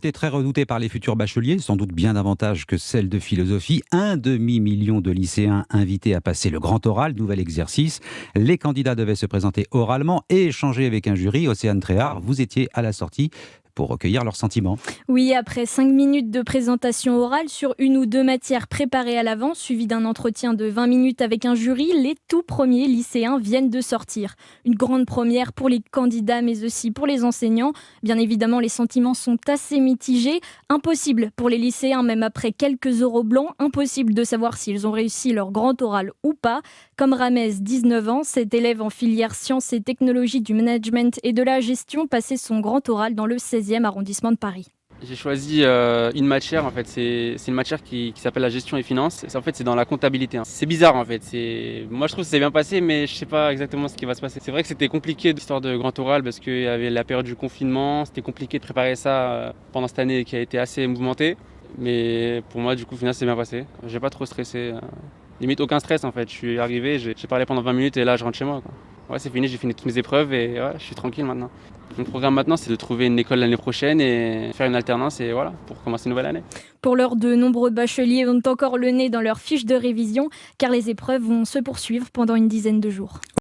Est très redoutée par les futurs bacheliers, sans doute bien davantage que celle de philosophie. 1,5 million de lycéens invités à passer le grand oral, nouvel exercice. Les candidats devaient se présenter oralement et échanger avec un jury. Océane Tréhard, vous étiez à la sortie pour recueillir leurs sentiments. Oui, après 5 minutes de présentation orale sur une ou deux matières préparées à l'avance, suivi d'un entretien de 20 minutes avec un jury, les tout premiers lycéens viennent de sortir. Une grande première pour les candidats, mais aussi pour les enseignants. Bien évidemment, les sentiments sont assez mitigés. Impossible pour les lycéens, même après quelques euros blancs, impossible de savoir s'ils ont réussi leur grand oral ou pas. Comme Ramez, 19 ans, cet élève en filière sciences et technologies du management et de la gestion passait son grand oral dans le 16e arrondissement de Paris. J'ai choisi une matière, en fait, c'est une matière qui s'appelle la gestion et finance. En fait, c'est dans la comptabilité, hein. C'est bizarre, en fait. Moi, je trouve que c'est bien passé, mais je sais pas exactement ce qui va se passer. C'est vrai que c'était compliqué l'histoire de grand oral parce qu'il y avait la période du confinement. C'était compliqué de préparer ça pendant cette année qui a été assez mouvementée. Mais pour moi, du coup, au final, c'est bien passé. J'ai pas trop stressé. Limite aucun stress, en fait. Je suis arrivé, j'ai parlé pendant 20 minutes et là, je rentre chez moi, quoi. Ouais, c'est fini, j'ai fini toutes mes épreuves et ouais, je suis tranquille maintenant. Mon programme maintenant, c'est de trouver une école l'année prochaine et faire une alternance et voilà, pour commencer une nouvelle année. Pour l'heure, de nombreux bacheliers ont encore le nez dans leur fiche de révision, car les épreuves vont se poursuivre pendant une dizaine de jours.